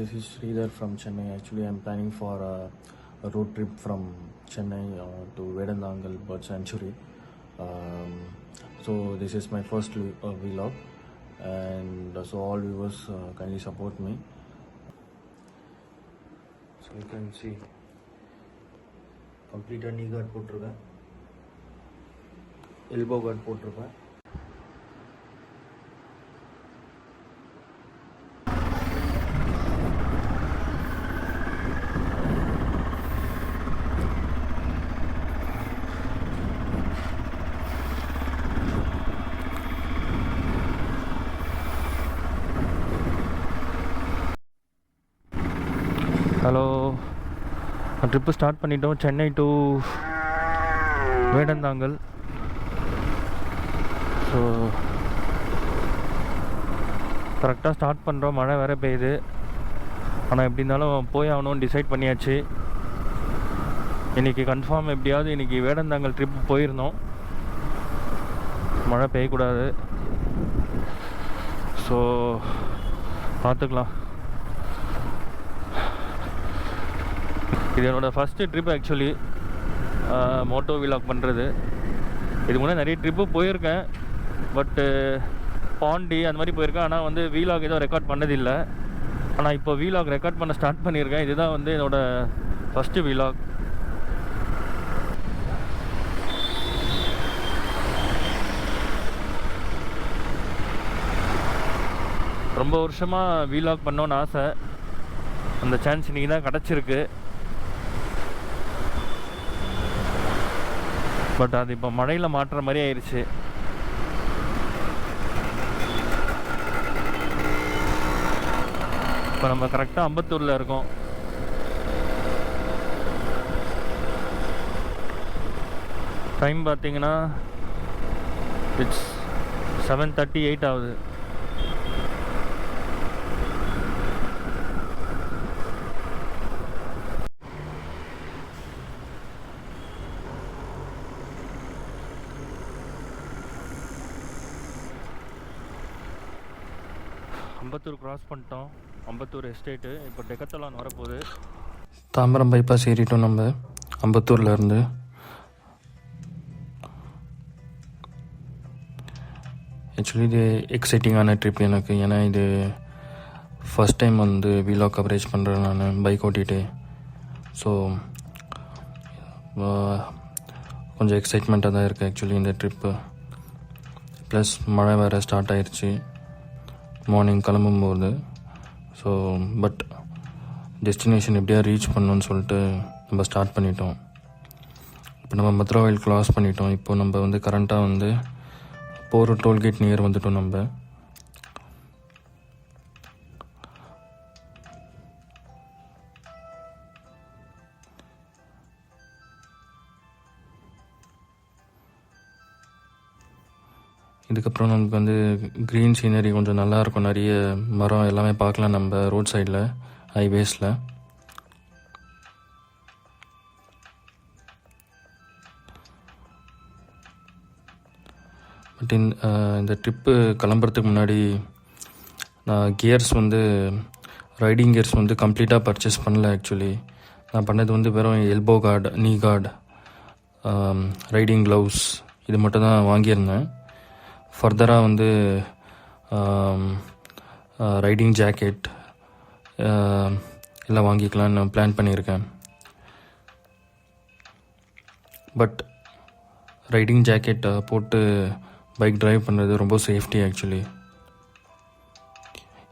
this is Sridhar from Chennai. Actually, I'm planning for a road trip from Chennai to Vedandangal Bird Sanctuary. So this is my first vlog, and so all viewers kindly support me. So you can see complete knee guard போட்டிருக்கேன், elbow guard போட்டிருக்கேன். Hello, trip start பண்ணிட்டோம். Chennai to Vedanthangal. So கரெக்டாக start பண்ணுறோம். மழை வேறு பெய்யுது. ஆனால் எப்படி இருந்தாலும் போய் ஆகணும்னு டிசைட் பண்ணியாச்சு. இன்றைக்கி கன்ஃபார்ம் எப்படியாவது இன்றைக்கி வேடந்தாங்கல் ட்ரிப்பு போயிருந்தோம். மழை பெய்யக்கூடாது. ஸோ பார்த்துக்கலாம். இது என்னோடய first trip actually, moto vlog பண்ணுறது. இது முன்னே நிறைய ட்ரிப்பு போயிருக்கேன், பட்டு பாண்டி அந்த மாதிரி போயிருக்கேன். ஆனால் வந்து வீலாக் எதுவும் ரெக்கார்ட் பண்ணதில்லை. ஆனால் இப்போ வீலாக் ரெக்கார்ட் பண்ண ஸ்டார்ட் பண்ணியிருக்கேன். இதுதான் வந்து என்னோடய ஃபஸ்ட்டு வீலாக். ரொம்ப வருஷமாக வீலாக் பண்ணோன்னு ஆசை. அந்த சான்ஸ் இன்றைக்கி தான் கிடச்சிருக்கு. பட் அது இப்போ மழையில் மாட்டுற மாதிரி ஆயிடுச்சு. இப்போ நம்ம கரெக்டாக அம்பத்தூரில் இருக்கோம். டைம் பார்த்தீங்கன்னா இட்ஸ் 7:38 ஆகுது. அம்பத்தூர் கிராஸ் பண்ணிட்டோம். அம்பத்தூர் எஸ்டேட்டு. இப்போ டெக்கத்தலான் வரப்போகுது. தாம்பரம் பைபாஸ் ஏறிட்டோம் நம்ம அம்பத்தூர்லேருந்து. ஆக்சுவலி இது எக்ஸைட்டிங்கான ட்ரிப் எனக்கு. ஏன்னா இது ஃபஸ்ட் டைம் வந்து வீலாக் கவரேஜ் பண்ணுறேன் நான் பைக் ஓட்டிகிட்டு. ஸோ கொஞ்சம் எக்ஸைட்மெண்ட்டாக தான் இருக்குது ஆக்சுவலி இந்த ட்ரிப்பு. ப்ளஸ் மழை வேறு ஸ்டார்ட் ஆயிடுச்சு மார்னிங் கிளம்பும்போது. ஸோ பட் டெஸ்டினேஷன் எப்படியா ரீச் பண்ணணுன்னு சொல்லிட்டு நம்ம ஸ்டார்ட் பண்ணிட்டோம். இப்போ நம்ம மதுராவில் கிராஸ் பண்ணிட்டோம். இப்போ நம்ம வந்து கரண்ட்டாக வந்து போகிற டோல்கேட் நியர் வந்துட்டோம். நம்ம இதுக்கப்புறம் நமக்கு வந்து க்ரீன் சீனரி கொஞ்சம் நல்லாயிருக்கும். நிறைய மரம் எல்லாமே பார்க்கலாம் நம்ம ரோட் சைடில், ஹைவேஸில். பட் இந்த ட்ரிப்பு கிளம்புறதுக்கு முன்னாடி நான் கியர்ஸ் வந்து ரைடிங் கியர்ஸ் வந்து கம்ப்ளீட்டாக பர்ச்சேஸ் பண்ணல. ஆக்சுவலி நான் பண்ணது வந்து வெறும் எல்போ கார்டு, நீ கார்டு, ரைடிங் க்ளவுஸ் இது மட்டும் தான் வாங்கியிருந்தேன். ஃபர்தராக வந்து ரைடிங் ஜாக்கெட் எல்லாம் வாங்கிக்கலான்னு பிளான் பண்ணியிருக்கேன். பட் ரைடிங் ஜாக்கெட் போட்டு பைக் ட்ரைவ் பண்ணுறது ரொம்ப சேஃப்டி ஆக்சுவலி.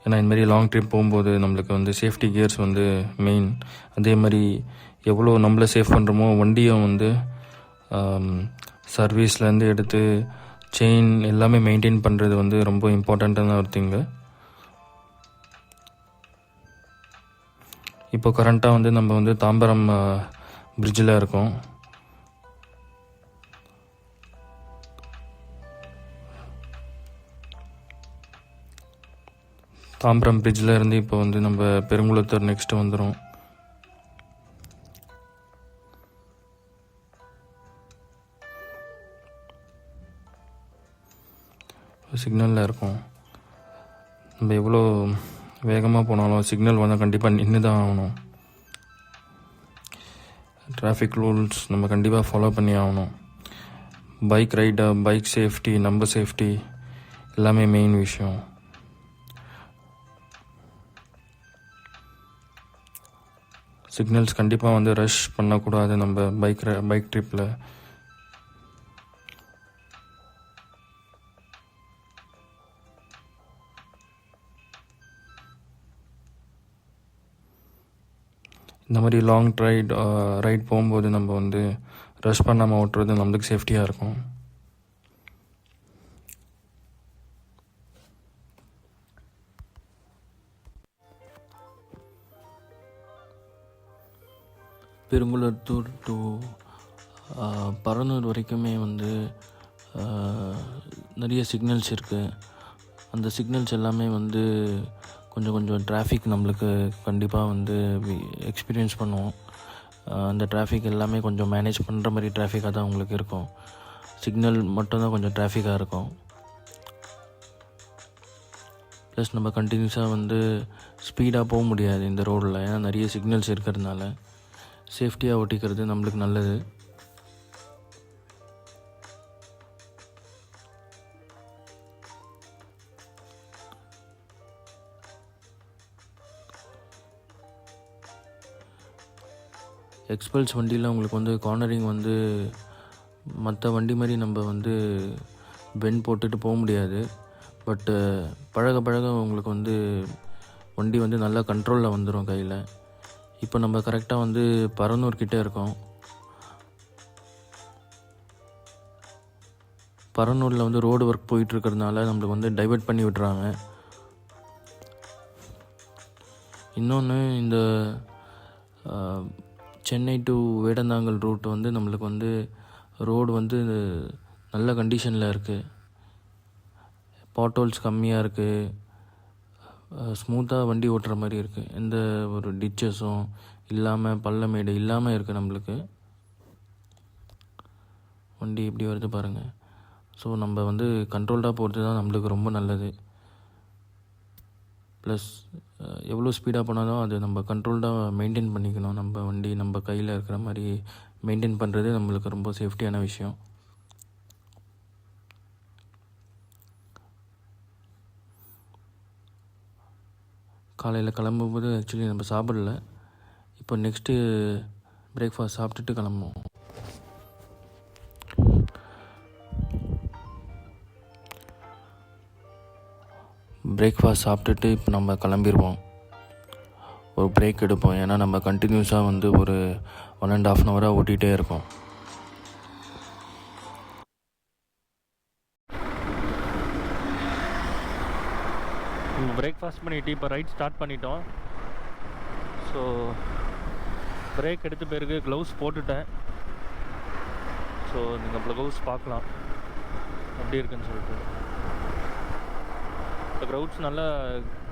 ஏன்னா இந்தமாதிரி லாங் ட்ரிப் போகும்போது நம்மளுக்கு வந்து சேஃப்டி கியர்ஸ் வந்து மெயின். அதே மாதிரி எவ்வளோ நம்மளை சேஃப் பண்ணுறோமோ வண்டியும் வந்து சர்வீஸ்லேருந்து எடுத்து செயின் எல்லாமே மெயின்டைன் பண்ணுறது வந்து ரொம்ப இம்பார்ட்டண்ட்டான ஒரு திங்கு. இப்போ கரண்ட்டாக வந்து நம்ம வந்து தாம்பரம் பிரிட்ஜில் இருக்கோம். தாம்பரம் பிரிட்ஜில் இருந்து இப்போ வந்து நம்ம பெருங்குளத்தூர் நெக்ஸ்ட்டு வந்துடும். சிக்னலில் இருக்கும். நம்ம எவ்வளோ வேகமாக போனாலும் சிக்னல் வந்தால் கண்டிப்பாக நின்று தான் ஆகணும். டிராஃபிக் ரூல்ஸ் நம்ம கண்டிப்பாக ஃபாலோ பண்ணி ஆகணும். பைக் ரைடர், பைக் சேஃப்டி, நம்ம சேஃப்டி எல்லாமே மெயின் விஷயம். சிக்னல்ஸ் கண்டிப்பாக வந்து ரஷ் பண்ணக்கூடாது நம்ம பைக் ட்ரிப்பில். இந்த மாதிரி லாங் ரைட் போகும்போது நம்ம வந்து ரஷ் பண்ணாமல் ஓட்டுறது நம்மளுக்கு சேஃப்டியாக இருக்கும். பெருங்குளத்தூர் டு பரனூர் வரைக்குமே வந்து நிறைய சிக்னல்ஸ் இருக்குது. அந்த சிக்னல்ஸ் எல்லாமே வந்து கொஞ்சம் டிராஃபிக் நம்மளுக்கு கண்டிப்பாக வந்து எக்ஸ்பீரியன்ஸ் பண்ணுவோம். அந்த டிராஃபிக் எல்லாமே கொஞ்சம் மேனேஜ் பண்ணுற மாதிரி டிராஃபிக்காக தான் உங்களுக்கு இருக்கும். சிக்னல் மட்டும்தான் கொஞ்சம் டிராஃபிக்காக இருக்கும். ப்ளஸ் நம்ம கண்டினியூஸாக வந்து ஸ்பீடாக போக முடியாது இந்த ரோடில், ஏன்னா நிறைய சிக்னல்ஸ் இருக்கிறதுனால. சேஃப்டியாக ஓட்டிக்கிறது நம்மளுக்கு நல்லது. எக்ஸ்பல்ஸ் வண்டியில் உங்களுக்கு வந்து கார்னரிங் வந்து மற்ற வண்டி மாதிரி நம்ம வந்து பெண்ட் போட்டுட்டு போக முடியாது. பட்டு பழக உங்களுக்கு வந்து வண்டி வந்து நல்லா கண்ட்ரோலில் வந்துடும் கையில். இப்போ நம்ம கரெக்டாக வந்து பரனூர்கிட்ட இருக்கோம். பரனூரில் வந்து ரோடு ஒர்க் போயிட்டுருக்கிறதுனால நம்மளுக்கு வந்து டைவர்ட் பண்ணி விட்டுறாங்க. இன்னொன்று, இந்த சென்னை டு வேடந்தாங்கல் ரூட் வந்து நம்மளுக்கு வந்து ரோடு வந்து நல்ல கண்டிஷனில் இருக்குது. பாட்ஹோல்ஸ் கம்மியாக இருக்குது. ஸ்மூத்தாக வண்டி ஓட்டுற மாதிரி இருக்குது. எந்த ஒரு டிச்சஸும் இல்லாமல், பள்ளமேடு இல்லாமல் இருக்குது நம்மளுக்கு. வண்டி எப்படி வருது பாருங்கள். ஸோ நம்ம வந்து கண்ட்ரோல்டாக போகிறது தான் நம்மளுக்கு ரொம்ப நல்லது. ப்ளஸ் எவ்வளோ ஸ்பீடாக போனாலும் அது நம்ம கண்ட்ரோல்டாக மெயின்டைன் பண்ணிக்கணும். நம்ம வண்டி நம்ம கையில் இருக்கிற மாதிரி மெயின்டைன் பண்ணுறது நம்மளுக்கு ரொம்ப சேஃப்டியான விஷயம். காலையில் கிளம்பும்போது ஆக்சுவலி நம்ம சாப்பிடல. இப்போ நெக்ஸ்ட்டு பிரேக்ஃபாஸ்ட் சாப்பிட்டுட்டு கிளம்புவோம். பிரேக்ஃபாஸ்ட் சாப்பிட்டுட்டு இப்போ நம்ம கிளம்பிடுவோம். ஒரு பிரேக் எடுப்போம், ஏன்னா நம்ம கண்டினியூஸாக வந்து ஒரு 1.5 hour ஓட்டிகிட்டே இருக்கோம். நம்ம பிரேக்ஃபாஸ்ட் பண்ணிவிட்டு இப்போ ரைட் ஸ்டார்ட் பண்ணிட்டோம். ஸோ பிரேக் எடுத்த பிறகு க்ளவுஸ் போட்டுட்டேன். ஸோ நீங்கள் க்ளவுஸ் பார்க்கலாம் எப்படி இருக்குன்னு சொல்லிட்டு. இந்த க்ரௌட்ஸ் நல்லா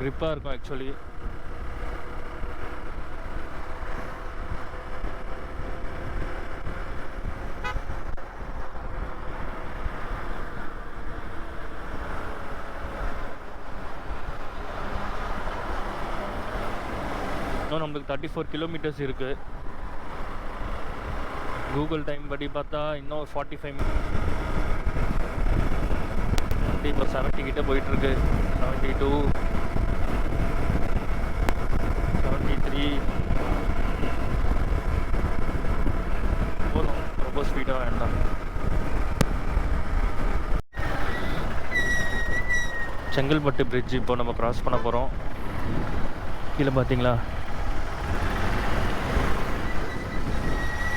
க்ரிப்பாக இருக்கும் ஆக்சுவலி. இன்னும் நம்மளுக்கு 34 kilometers இருக்குது. கூகுள் டைம் படி பார்த்தா இன்னும் 45 minutes. வண்டி இப்போ 70 கிட்ட போயிட்டுருக்கு. 72, 73 போதும், ரொம்ப ஸ்பீடாக வேண்டாம். செங்கல்பட்டு பிரிட்ஜ் இப்போ நம்ம கிராஸ் பண்ண போகிறோம். கீழே பார்த்தீங்களா,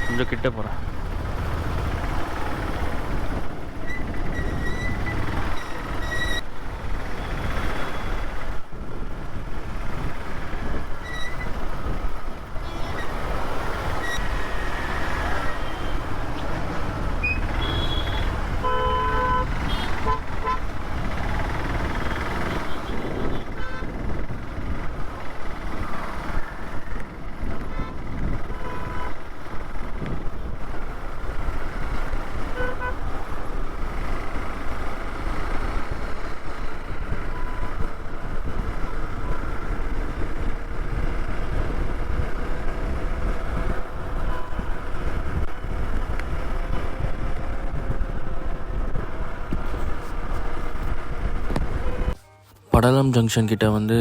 கொஞ்சம் கிட்ட போகிறேன். படலம் ஜங்ஷன் கிட்ட வந்து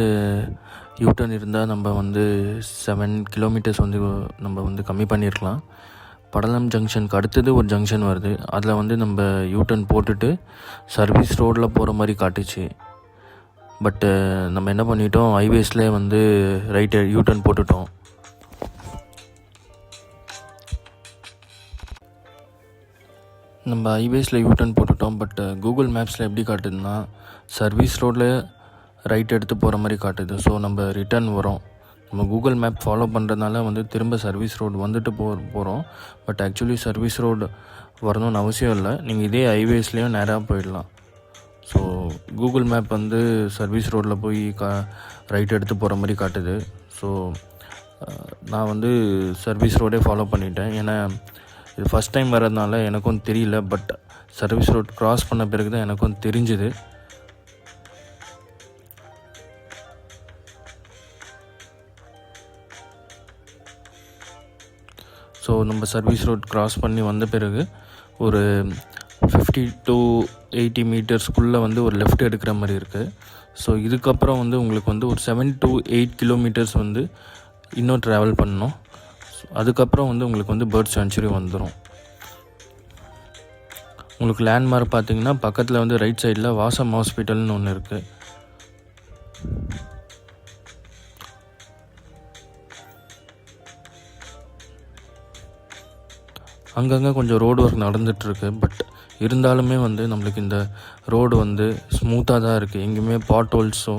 யூட்டர்ன் இருந்தால் நம்ம வந்து 7 கிலோமீட்டர்ஸ் வந்து நம்ம வந்து கம்மி பண்ணியிருக்கலாம். படலம் ஜங்ஷனுக்கு அடுத்தது ஒரு ஜங்ஷன் வருது, அதில் வந்து நம்ம யூட்டர்ன் போட்டுட்டு சர்வீஸ் ரோடில் போகிற மாதிரி காட்டுச்சு. பட்டு நம்ம என்ன பண்ணிட்டோம், ஹைவேஸ்லேயே வந்து ரைட்டு யூட்டர்ன் போட்டுட்டோம். நம்ம ஹைவேஸில் யூட்டர்ன் போட்டுட்டோம். பட் கூகுள் மேப்ஸில் எப்படி காட்டுதுன்னா சர்வீஸ் ரோடில் ரைட் எடுத்து போகிற மாதிரி காட்டுது. ஸோ நம்ம ரிட்டர்ன் வரோம். நம்ம கூகுள் மேப் ஃபாலோ பண்ணுறதுனால வந்து திரும்ப சர்வீஸ் ரோடு வந்துட்டு போகிறோம். பட் ஆக்சுவலி சர்வீஸ் ரோடு வரணும்னு அவசியம் இல்லை, நீங்கள் இதே ஹைவேஸ்லேயும் நேராக போயிடலாம். ஸோ கூகுள் மேப் வந்து சர்வீஸ் ரோடில் போய் ரைட் எடுத்து போகிற மாதிரி காட்டுது. ஸோ நான் வந்து சர்வீஸ் ரோடே ஃபாலோ பண்ணிட்டேன். ஏன்னா இது ஃபஸ்ட் டைம் வர்றதுனால எனக்கும் தெரியல. பட் சர்வீஸ் ரோட் க்ராஸ் பண்ண பிறகு தான் எனக்கும் தெரிஞ்சுது. ஸோ நம்ம சர்வீஸ் ரோட் க்ராஸ் பண்ணி வந்த பிறகு ஒரு 50 to 80 மீட்டர்ஸ்க்குள்ளே வந்து ஒரு லெஃப்ட் எடுக்கிற மாதிரி இருக்குது. ஸோ இதுக்கப்புறம் வந்து உங்களுக்கு வந்து ஒரு 7 to 8 கிலோமீட்டர்ஸ் வந்து இன்னும் ட்ராவல் பண்ணணும். அதுக்கப்புறம் வந்து உங்களுக்கு வந்து பேர்ட் சான்ச்சுரி வந்துடும். உங்களுக்கு லேண்ட்மார்க் பார்த்தீங்கன்னா பக்கத்தில் வந்து ரைட் சைடில் வாசம் ஹாஸ்பிட்டல்னு ஒன்று இருக்குது. அங்கங்கே கொஞ்சம் ரோடு ஒர்க் நடந்துகிட்ருக்கு. பட் இருந்தாலுமே வந்து நம்மளுக்கு இந்த ரோடு வந்து ஸ்மூத்தாக தான் இருக்குது. எங்கேயுமே பாட் ஹோல்ஸோ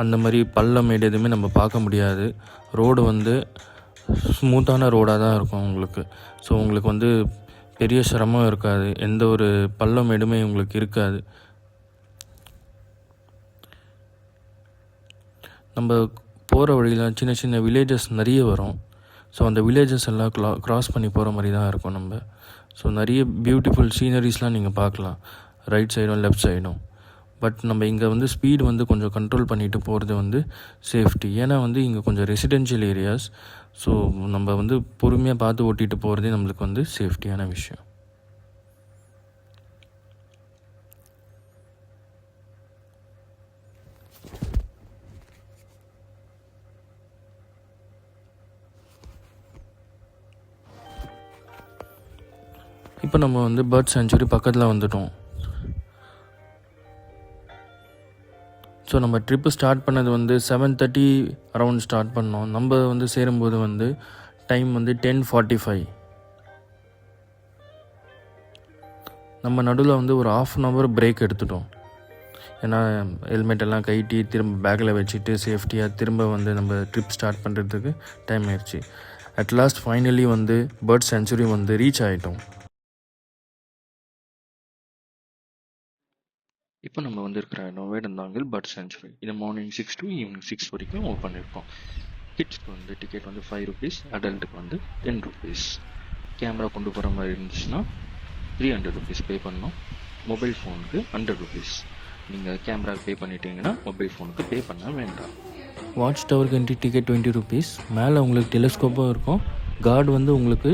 அந்த மாதிரி பள்ளமேடு எதுவுமே நம்ம பார்க்க முடியாது. ரோடு வந்து ஸ்மூத்தான ரோடாக தான் இருக்கும் உங்களுக்கு. ஸோ உங்களுக்கு வந்து பெரிய சிரமம் இருக்காது, எந்த ஒரு பள்ளமேடுமே உங்களுக்கு இருக்காது. நம்ம போகிற வழியில் சின்ன சின்ன வில்லேஜஸ் நிறைய வரும். ஸோ அந்த வில்லேஜஸ் எல்லாம் க்ராஸ் பண்ணி போகிற மாதிரி தான் இருக்கும் நம்ம. ஸோ நிறைய பியூட்டிஃபுல் சீனரிஸ்லாம் நீங்கள் பார்க்கலாம், ரைட் சைடும் லெஃப்ட் சைடும். பட் நம்ம இங்கே வந்து ஸ்பீடு வந்து கொஞ்சம் கண்ட்ரோல் பண்ணிட்டு போகிறது வந்து சேஃப்டி. ஏன்னா வந்து இங்கே கொஞ்சம் ரெசிடென்ஷியல் ஏரியாஸ். ஸோ நம்ம வந்து பொறுமையாக பார்த்து ஓட்டிகிட்டு போகிறதே நம்மளுக்கு வந்து சேஃப்டியான விஷயம். இப்போ நம்ம வந்து பேர்ட் சான்ச்சுரி பக்கத்தில் வந்துட்டோம். ஸோ நம்ம ட்ரிப்பு ஸ்டார்ட் பண்ணது வந்து 7:30 அரவுண்ட் ஸ்டார்ட் பண்ணோம். நம்ம வந்து சேரும்போது வந்து டைம் வந்து 10:45. நம்ம நடுவில் வந்து ஒரு 1/2 hour பிரேக் எடுத்துட்டோம். ஏன்னா ஹெல்மெட் எல்லாம் கைட்டி திரும்ப பேக்கில் வச்சுட்டு சேஃப்டியாக திரும்ப வந்து நம்ம ட்ரிப் ஸ்டார்ட் பண்ணுறதுக்கு டைம் ஆயிடுச்சு. அட்லாஸ்ட் ஃபைனலி வந்து பேர்ட் சான்ச்சுரி வந்து ரீச் ஆகிட்டோம். இப்போ நம்ம வந்து இருக்கிற இடம் வேடந்தாங்கல் பேர்ட் சான்ச்சுரி. இது மார்னிங் 6 to ஈவினிங் 6 வரைக்கும் ஓப்பன் இருக்கும். கிட்ஸ்க்கு வந்து டிக்கெட் வந்து 5 rupees, அடல்ட்டுக்கு வந்து 10 rupees. கேமரா கொண்டு போகிற மாதிரி இருந்துச்சுன்னா 300 rupees பே பண்ணணும். மொபைல் ஃபோனுக்கு 100 rupees. நீங்கள் கேமரா பே பண்ணிட்டீங்கன்னா மொபைல் ஃபோனுக்கு பே பண்ண வேண்டாம். வாட்ச் டவருக்கு என்ட்ரி டிக்கெட் 20 rupees. மேலே உங்களுக்கு டெலிஸ்கோப்பும் இருக்கும். கார்டு வந்து உங்களுக்கு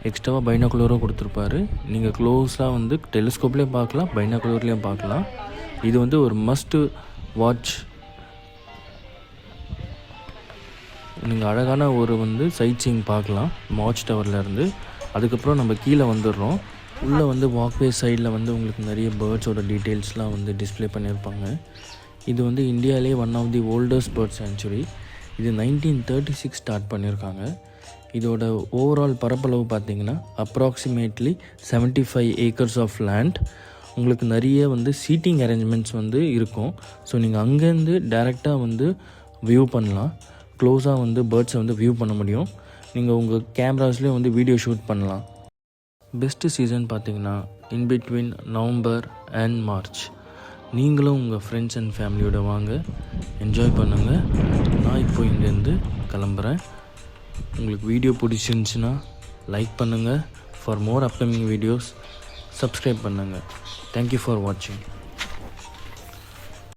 எக்ஸ்ட்ராவாக பைனாகுலரும் கொடுத்துருப்பாரு. நீங்கள் க்ளோஸாக வந்து டெலிஸ்கோப்லேயும் பார்க்கலாம், பைனாகுலர்லேயும் பார்க்கலாம். இது வந்து ஒரு மஸ்ட்டு வாட்ச். நீங்கள் அழகான ஒரு வந்து சைட் சீயிங் பார்க்கலாம் வாட்ச் டவர்லேருந்து. அதுக்கப்புறம் நம்ம கீழே வந்துடுறோம். உள்ளே வந்து வாக்வே சைடில் வந்து உங்களுக்கு நிறைய பேர்ட்ஸோட டீட்டெயில்ஸ்லாம் வந்து டிஸ்பிளே பண்ணியிருப்பாங்க. இது வந்து இந்தியாவிலே one of the oldest bird sanctuary. இது 1936 ஸ்டார்ட் பண்ணியிருக்காங்க. இதோட ஓவரால் பரப்பளவு பார்த்திங்கன்னா அப்ராக்சிமேட்லி 75 acres ஆஃப் லேண்ட். உங்களுக்கு நிறைய வந்து சீட்டிங் அரேஞ்ச்மெண்ட்ஸ் வந்து இருக்கும். ஸோ நீங்கள் அங்கேருந்து டைரெக்டாக வந்து வியூ பண்ணலாம். க்ளோஸாக வந்து பேர்ட்ஸை வந்து வியூ பண்ண முடியும். நீங்கள் உங்கள் கேமராஸ்லேயே வந்து வீடியோ ஷூட் பண்ணலாம். பெஸ்ட்டு சீசன் பார்த்திங்கன்னா இன்பிட்வீன் நவம்பர் அண்ட் மார்ச். நீங்களும் உங்கள் ஃப்ரெண்ட்ஸ் அண்ட் ஃபேமிலியோடு வாங்க, என்ஜாய் பண்ணுங்கள். நான் இப்போ இங்கேருந்து கிளம்புறேன். உங்களுக்கு வீடியோ பிடிச்சிருந்துச்சுன்னா லைக் பண்ணுங்கள். For more upcoming videos subscribe பண்ணுங்கள். தேங்க்யூ ஃபார் வாட்சிங்.